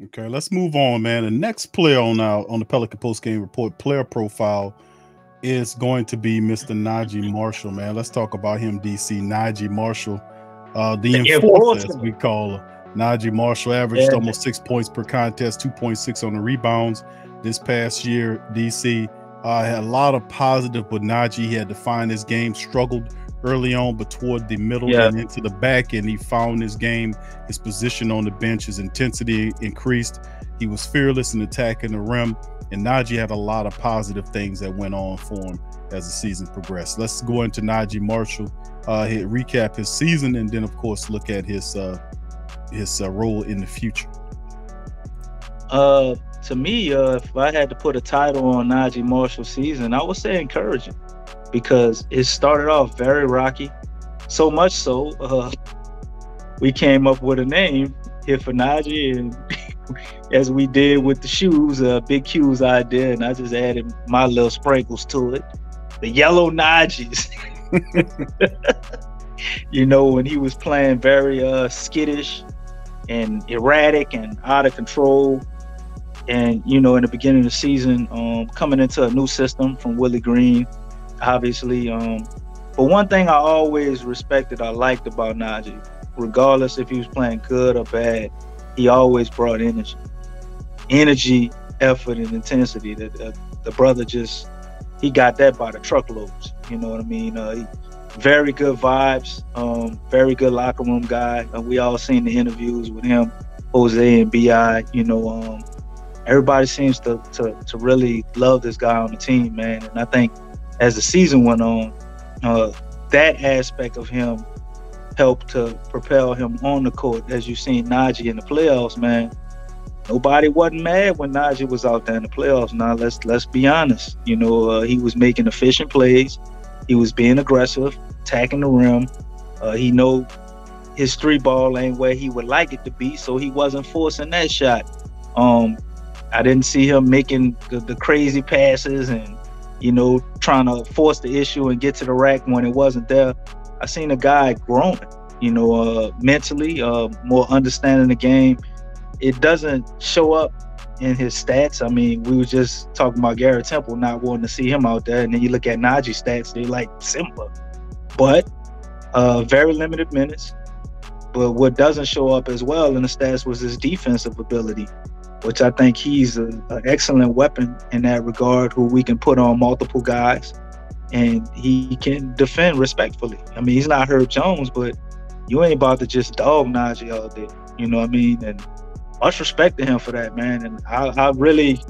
Okay, let's move on, man. The next player on the Pelican post game report player profile is going to be Mr. Naji Marshall, man. Let's talk about him, DC. Naji Marshall, the The enforcer, as enforcer. we call her. Naji Marshall averaged Yeah. almost 6 points per contest, 2.6 on the rebounds this past year. DC had a lot of positive with Naji. He had to find his game, struggled early on, but toward the middle Yeah. and into the back end, he found his game, his position on the bench, his intensity increased. He was fearless in attacking the rim, and Naji had a lot of positive things that went on for him as the season progressed. Let's go into Naji Marshall, recap his season, and then, of course, look at his role in the future. To me, if I had to put a title on Naji Marshall's season, I would say encouraging, because it started off very rocky. So much so, we came up with a name here for Naji, and as we did with the shoes, Big Q's idea, and I just added my little sprinkles to it. The yellow Najis. When he was playing very skittish and erratic and out of control. And, in the beginning of the season, coming into a new system from Willie Green, obviously. But one thing I always respected, I liked about Naji, regardless if he was playing good or bad, he always brought energy, effort, and intensity. The brother he got that by the truckloads. You know what I mean? Very good vibes, very good locker room guy. We all seen the interviews with him, Jose and Bi. Everybody seems to really love this guy on the team, man. And I think as the season went on, that aspect of him helped to propel him on the court. As you've seen Naji in the playoffs, man, nobody wasn't mad when Naji was out there in the playoffs. Now let's be honest. He was making efficient plays. He was being aggressive, attacking the rim. He know his three ball ain't where he would like it to be, so he wasn't forcing that shot. I didn't see him making the crazy passes and, trying to force the issue and get to the rack when it wasn't there. I seen a guy growing, mentally, more understanding the game. It doesn't show up in his stats. I mean, we were just talking about Garrett Temple not wanting to see him out there, and then you look at Naji's stats, they're like similar. But very limited minutes. But what doesn't show up as well in the stats was his defensive ability, which I think he's an excellent weapon in that regard, who we can put on multiple guys, and he can defend respectfully. I mean, he's not Herb Jones, but you ain't about to just dog Naji all day. You know what I mean? And much respect to him for that, man. And I really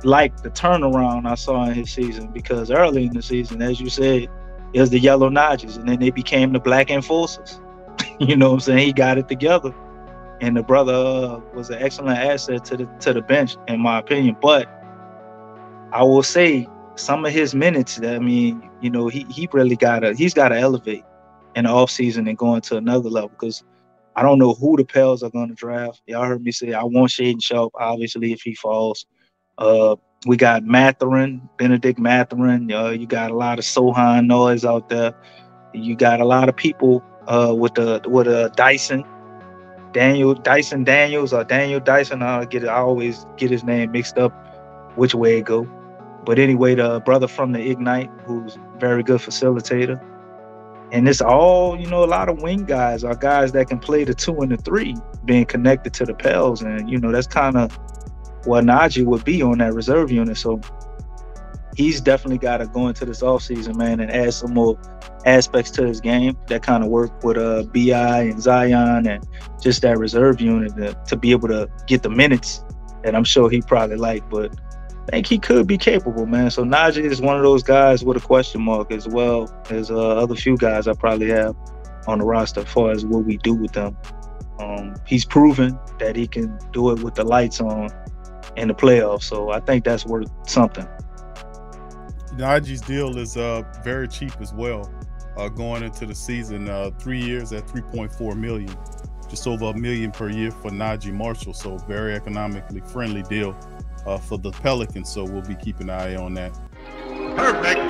like the turnaround I saw in his season, because early in the season, as you said, it was the yellow Najis, and then they became the black enforcers. You know what I'm saying? He got it together. And the brother was an excellent asset to the bench, in my opinion. But I will say some of his minutes, I mean, he really he's got to elevate in the offseason and go into another level, because I don't know who the Pels are going to draft. Y'all heard me say I want Shaden Sharp, obviously, if he falls. We got Benedict Mathurin. You got a lot of Sohan noise out there. You got a lot of people with Dyson. Dyson Daniels or Daniel Dyson. I always get his name mixed up which way it go. But anyway, the brother from the Ignite, who's a very good facilitator. And it's all, a lot of wing guys are guys that can play the 2 and the 3, being connected to the Pels. And, that's kind of what Naji would be on that reserve unit. So he's definitely got to go into this offseason, man, and add some more aspects to his game that kind of work with BI and Zion and just that reserve unit to be able to get the minutes that I'm sure he probably like. But I think he could be capable, man. So Naji is one of those guys with a question mark, as well as other few guys I probably have on the roster as far as what we do with them. He's proven that he can do it with the lights on in the playoffs. So I think that's worth something. Naji's deal is very cheap as well, going into the season. 3 years at $3.4 million, just over $1 million per year for Naji Marshall. So very economically friendly deal for the Pelicans. So we'll be keeping an eye on that. Perfect.